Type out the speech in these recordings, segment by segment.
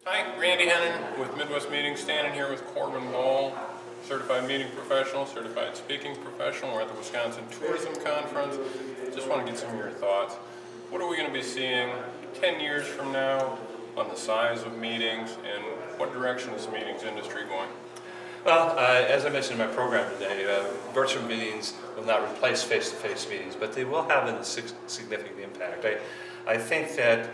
Hi, Randy Hennen with Midwest Meetings, standing here with Corbin Ball, certified meeting professional, certified speaking professional. We're at the Wisconsin Tourism Conference. Just want to get some of your thoughts. What are we going to be seeing 10 years from now on the size of meetings, and what direction is the meetings industry going? Well, as I mentioned in my program today, virtual meetings will not replace face-to-face meetings, but they will have a significant impact. I think that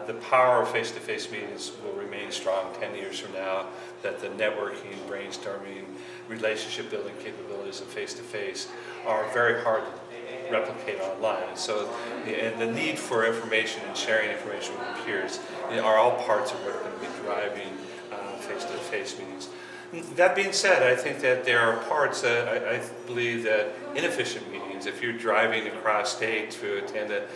the power of face-to-face meetings will remain strong 10 years from now, that the networking, brainstorming, relationship building capabilities of face-to-face are very hard to replicate online. And so the need for information and sharing information with peers are all parts of what are going to be driving face-to-face meetings. That being said, I think that there are parts I believe that inefficient meetings, if you're driving across state to attend a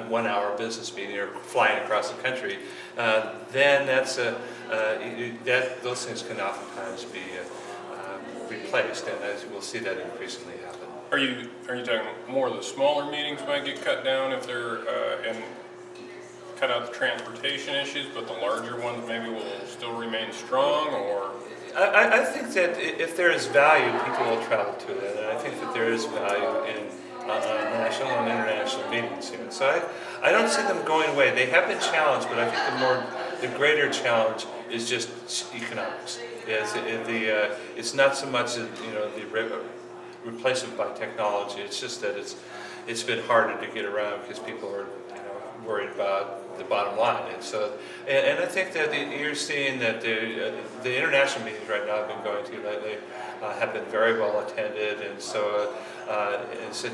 1-hour business meeting or flying across the country, then those things can oftentimes be replaced, and as we'll see that increasingly happen. Are you talking more of the smaller meetings might get cut down if they're and cut out the transportation issues, but the larger ones maybe will still remain strong, or? I think that if there is value, people will travel to it, and I think that there is value in national and international meetings here. So I don't see them going away. They have been challenged, but I think the greater challenge is just economics. It's not so much the replacement by technology. It's just that it's been harder to get around because people are worried about the bottom line. And so, and I think that you're seeing that the international meetings right now I've been going to lately have been very well attended, and so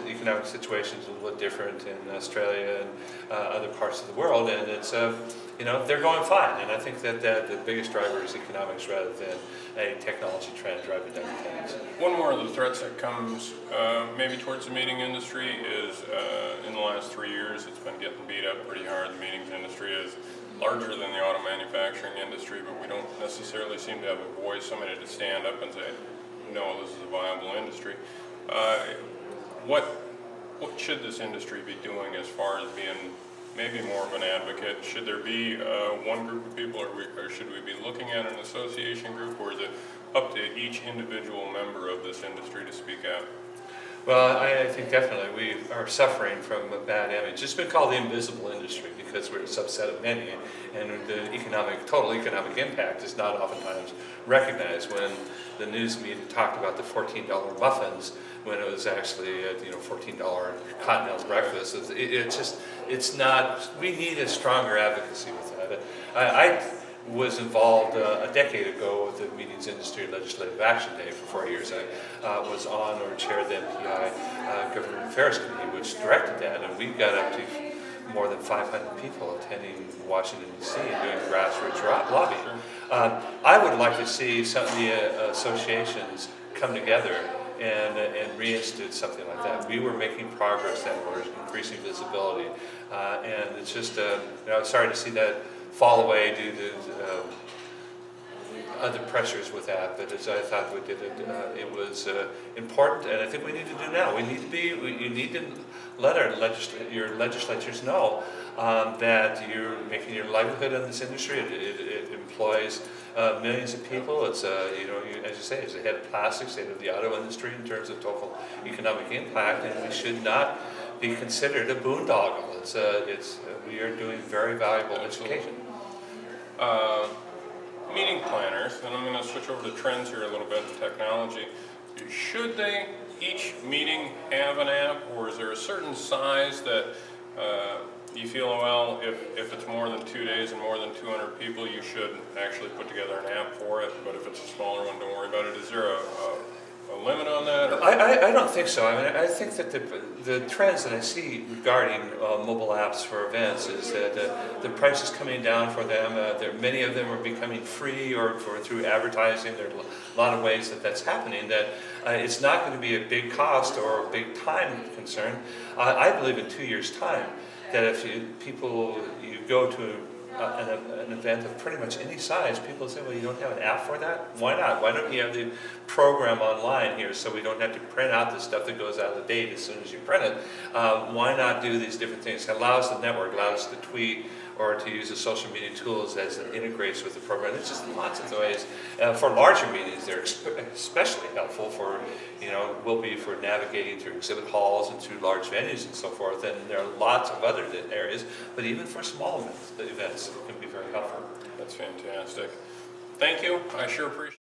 economic situations are a little different in Australia and other parts of the world, and it's they're going fine. And I think that the biggest driver is economics rather than a technology trend driving down things. One more of the threats that comes maybe towards the meeting industry is in the last 3 years it's been getting beat up pretty hard. The meetings industry is larger than the auto manufacturing industry, but we don't necessarily seem to have a voice, somebody to stand up and say, no, this is a viable industry. What should this industry be doing as far as being maybe more of an advocate? Should there be one group of people, or should we be looking at an association group, or is it up to each individual member of this industry to speak out? Well, I think definitely we are suffering from a bad image. It's been called the invisible industry because we're a subset of many, and the total economic impact is not oftentimes recognized. When the news media talked about the $14 muffins, when it was actually $14 continental breakfast, it's not. We need a stronger advocacy with that. I was involved a decade ago with the Meetings Industry Legislative Action Day for 4 years. I was on or chaired the NPI Government Affairs Committee, which directed that, and we got up to more than 500 people attending Washington, D.C. and doing grassroots lobbying. I would like to see some of the associations come together and reinstitute something like that. We were making progress then, we're increasing visibility, and it's just, sorry to see that fall away due to other pressures with that, but as I thought we did it was important, and I think we need to do now. You need to let your legislatures know that you're making your livelihood in this industry. It employs millions of people. It's as you say, it's ahead of plastics, ahead of the auto industry in terms of total economic impact, and we should not be considered a boondoggle. We are doing very valuable education. Meeting planners, and I'm going to switch over to trends here a little bit in technology. Should each meeting have an app, or is there a certain size that you feel, well, if it's more than 2 days and more than 200 people, you should actually put together an app for it, but if it's a smaller one, don't worry about it. Is there a limit on that? I don't think so. I mean, I think that the trends that I see regarding mobile apps for events is that the price is coming down for them. Many of them are becoming free or through advertising. There are a lot of ways that's happening, that it's not going to be a big cost or a big time concern. I believe in 2 years' time that if you go to an event of pretty much any size, people say, well, you don't have an app for that? Why not? Why don't you have the program online here so we don't have to print out the stuff that goes out of date as soon as you print it? Why not do these different things? It allows the network, allows us to tweet or to use the social media tools as it integrates with the program. There's just lots of ways. For larger meetings, they're especially helpful for, will be for navigating through exhibit halls and through large venues and so forth. And there are lots of other areas, but even for small events, it can be very helpful. That's fantastic. Thank you. I sure appreciate it.